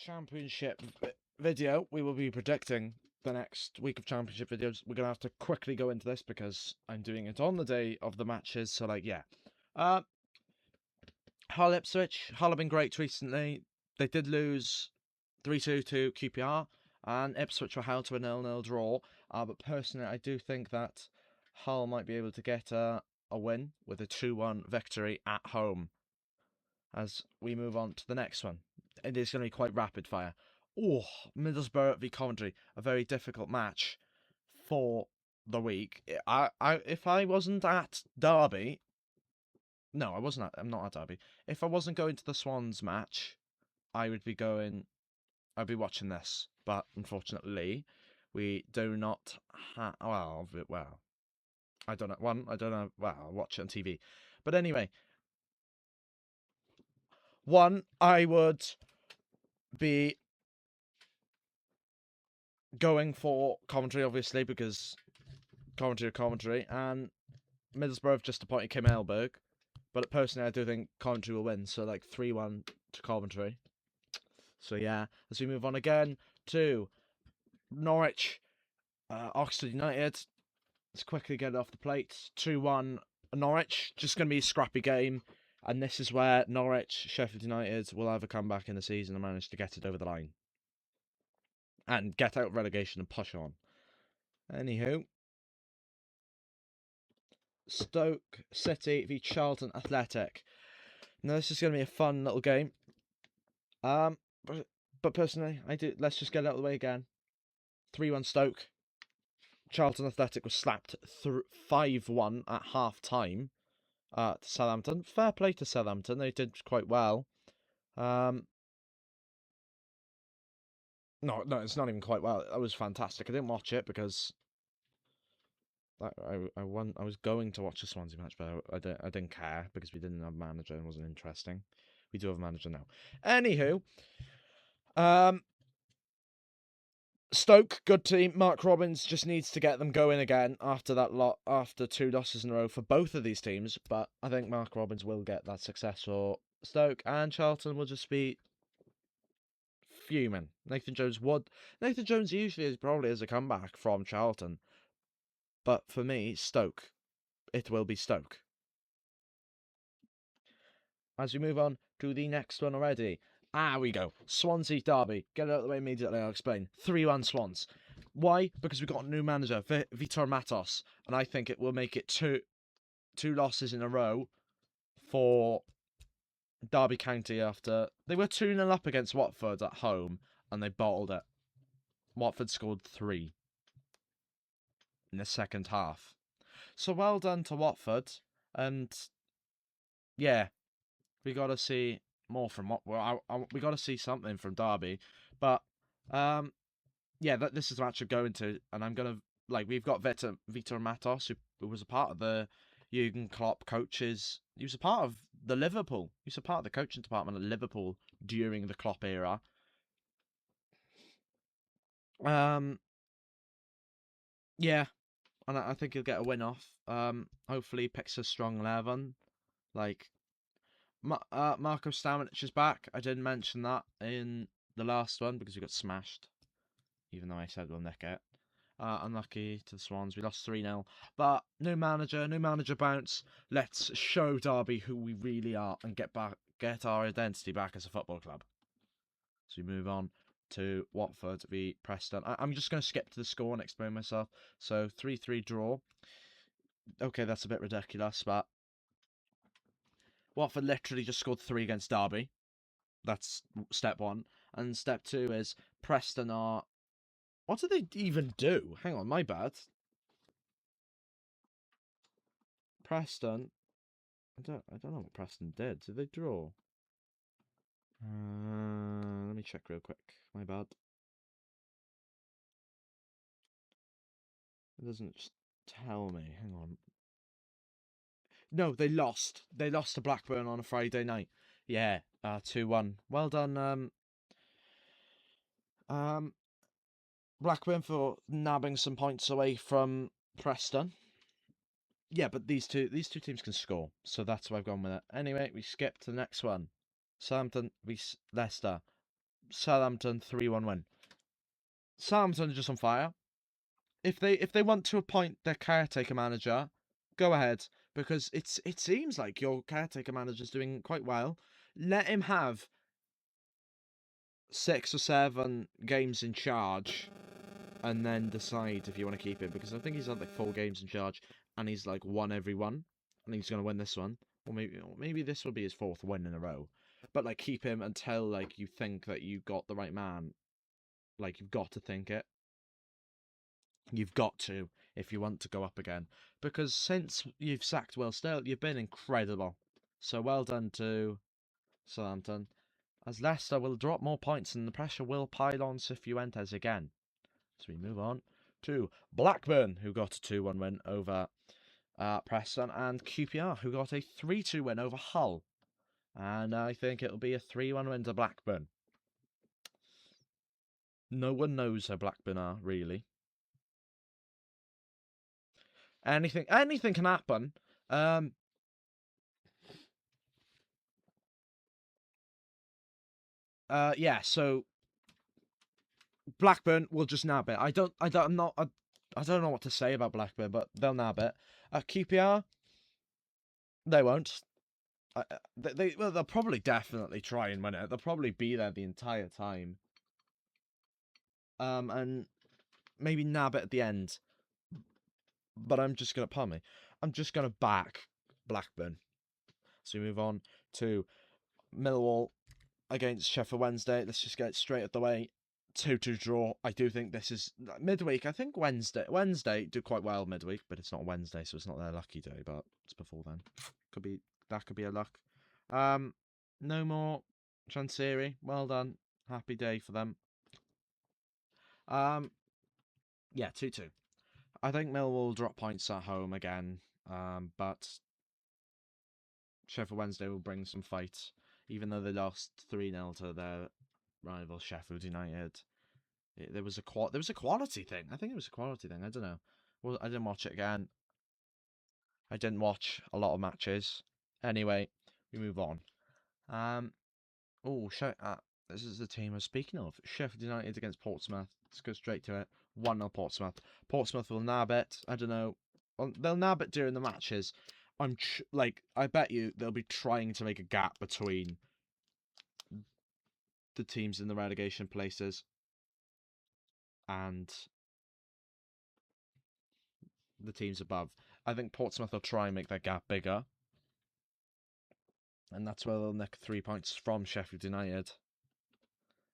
championship video, we will be predicting the next week of championship videos. We're going to have to quickly go into this because I'm doing it on the day of the matches. So, yeah. Hull Ipswich. Hull have been great recently. They did lose 3-2 to QPR, and Ipswich were held to a 0-0 draw. But personally, I do think that Hull might be able to get a win with a 2-1 victory at home. As we move on to the next one, it is going to be quite rapid fire. Oh, Middlesbrough v Coventry, a very difficult match for the week. If I wasn't at Derby, no, I wasn't. I'm not at Derby. If I wasn't going to the Swans match, I'd be watching this. But unfortunately, we do not have. Well, I don't know. I don't know. Well, I'll watch it on TV. But anyway, I would be going for Coventry, obviously, because Coventry are Coventry, and Middlesbrough have just appointed Kim Hellberg. But personally, I do think Coventry will win, so 3-1 to Coventry. So yeah, as we move on again to Norwich, Oxford United. Let's quickly get it off the plate. 2-1 Norwich, just going to be a scrappy game. And this is where Norwich, Sheffield United will either come back in the season and manage to get it over the line. And get out of relegation and push on. Anywho, Stoke City v Charlton Athletic. Now this is going to be a fun little game. But personally, let's just get it out of the way again. 3-1 Stoke. Charlton Athletic was slapped 5-1 at half time to Southampton. Fair play to Southampton. They did quite well. No, it's not even quite well. That was fantastic. I didn't watch it because I was going to watch the Swansea match, but I didn't care because we didn't have a manager and it wasn't interesting. We do have a manager now. Anywho, Stoke, good team. Mark Robins just needs to get them going again after after 2 losses in a row for both of these teams. But I think Mark Robins will get that success for Stoke, and Charlton will just be fuming. Nathan Jones usually probably is a comeback from Charlton, but for me, Stoke. It will be Stoke. As we move on to the next one already. We go. Swansea Derby. Get it out of the way immediately, I'll explain. 3-1 Swans. Why? Because we've got a new manager, Vitor Matos, and I think it will make it two losses in a row for Derby County after they were 2-0 up against Watford at home and they bottled it. Watford scored 3 in the second half. So well done to Watford, and yeah, we got to see more from we got to see something from Derby, but yeah, this is the match I'm going to, and I'm gonna we've got Vitor Matos who was a part of the Jurgen Klopp coaches. He was a part of the Liverpool. He was a part of the coaching department at Liverpool during the Klopp era. Yeah, and I think he'll get a win off. Hopefully he picks a strong 11. Marko Stamenic is back. I didn't mention that in the last one because we got smashed, even though I said we'll nick it. Unlucky to the Swans. We lost 3-0. But new manager bounce. Let's show Derby who we really are and get our identity back as a football club. So we move on to Watford v Preston. I'm just going to skip to the score and explain myself. So 3-3 draw. Okay, that's a bit ridiculous, but Watford literally just scored 3 against Derby. That's step 1. And step 2 is Preston are... What did they even do? Hang on, my bad. Preston... I don't know what Preston did. Did they draw? Let me check real quick. My bad. It doesn't just tell me. Hang on. No, they lost. They lost to Blackburn on a Friday night. Yeah, 2-1. Well done, Blackburn for nabbing some points away from Preston. Yeah, but these two teams can score, so that's why I've gone with it. Anyway, we skip to the next one. Southampton v Leicester. Southampton 3-1 win. Southampton are just on fire. If they want to appoint their caretaker manager, go ahead, because it seems like your caretaker manager's doing quite well. Let him have 6 or 7 games in charge, and then decide if you want to keep him, because I think he's had like 4 games in charge, and he's like won every one. I think he's gonna win this one, or maybe this will be his 4th win in a row. But like, keep him until like you think that you got the right man. Like, you've got to think it. You've got to, if you want to go up again. Because since you've sacked Will Still, you've been incredible. So well done to Southampton. As Leicester will drop more points and the pressure will pile on Cifuentes again. So we move on to Blackburn, who got a 2-1 win over Preston, and QPR, who got a 3-2 win over Hull. And I think it'll be a 3-1 win to Blackburn. No one knows how Blackburn are, really. Anything can happen. Yeah, so Blackburn will just nab it. I don't know what to say about Blackburn, but they'll nab it. QPR, they won't. They'll probably definitely try and win it. They'll probably be there the entire time. And maybe nab it at the end. But I'm just gonna back Blackburn. So we move on to Millwall against Sheffield Wednesday. Let's just get it straight out the way. 2-2 draw. I do think this is midweek. I think Wednesday do quite well midweek, but it's not Wednesday, so it's not their lucky day. But it's before then. Could be a luck. No more Chansiri. Well done. Happy day for them. Yeah, 2-2. I think Millwall will drop points at home again. But Sheffield Wednesday will bring some fight, even though they lost 3-0 to their rival Sheffield United. There was a quality thing. I think it was a quality thing. I don't know. Well, I didn't watch it again. I didn't watch a lot of matches. Anyway, we move on. This is the team I was speaking of. Sheffield United against Portsmouth. Let's go straight to it. 1-0 Portsmouth. Portsmouth will nab it. I don't know. Well, they'll nab it during the matches. I bet you they'll be trying to make a gap between the teams in the relegation places and the teams above. I think Portsmouth will try and make that gap bigger. And that's where they'll nick 3 points from Sheffield United.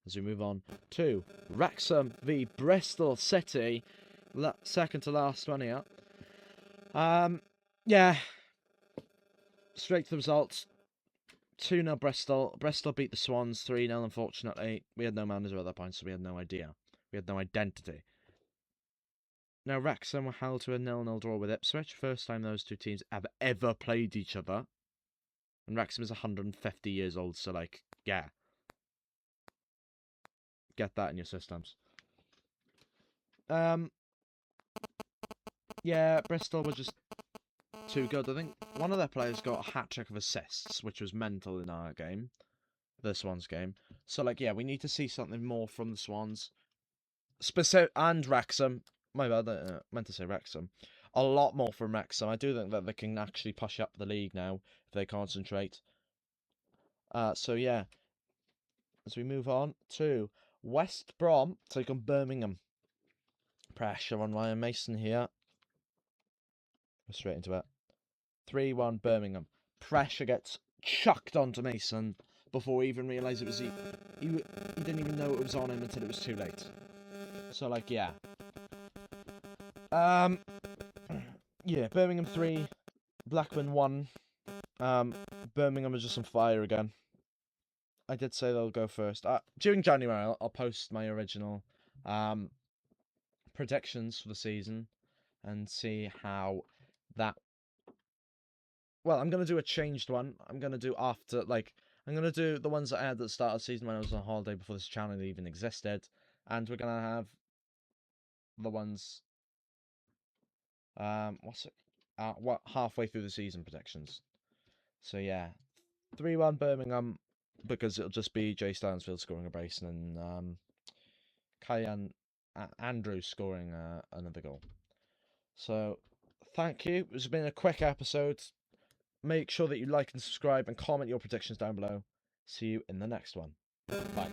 As we move on to Wrexham v Bristol City. Second to last one here. Yeah. Straight to the results. 2-0 Bristol. Bristol beat the Swans 3-0, unfortunately. We had no manager at that point, so we had no idea. We had no identity. Now, Wrexham were held to a 0-0 draw with Ipswich. First time those two teams have ever played each other. And Wrexham is 150 years old, so, like, yeah. Get that in your systems. Yeah, Bristol were just too good. I think one of their players got a hat-trick of assists, which was mental in our game. The Swans game. So, like, yeah, we need to see something more from the Swans. And Wrexham. My bad, I meant to say Wrexham. A lot more from Wrexham. I do think that they can actually push up the league now if they concentrate. So, yeah. As we move on to West Brom take on Birmingham. Pressure on Ryan Mason here. Go straight into it. 3-1 Birmingham. Pressure gets chucked onto Mason before he even realised it was he didn't even know it was on him until it was too late. So, like, yeah. Yeah, Birmingham 3, Blackburn 1. Birmingham is just on fire again. I did say they'll go first. During January, I'll post my original predictions for the season and see how that. Well, I'm going to do a changed one. I'm going to do I'm going to do the ones that I had at the start of the season when I was on holiday before this channel even existed. And we're going to have the ones, halfway through the season predictions. So, yeah. 3-1 Birmingham. because it'll just be Jay Stansfield scoring a brace and Kyan Andrews scoring another goal. So, thank you. It's been a quick episode. Make sure that you like and subscribe and comment your predictions down below. See you in the next one. Bye.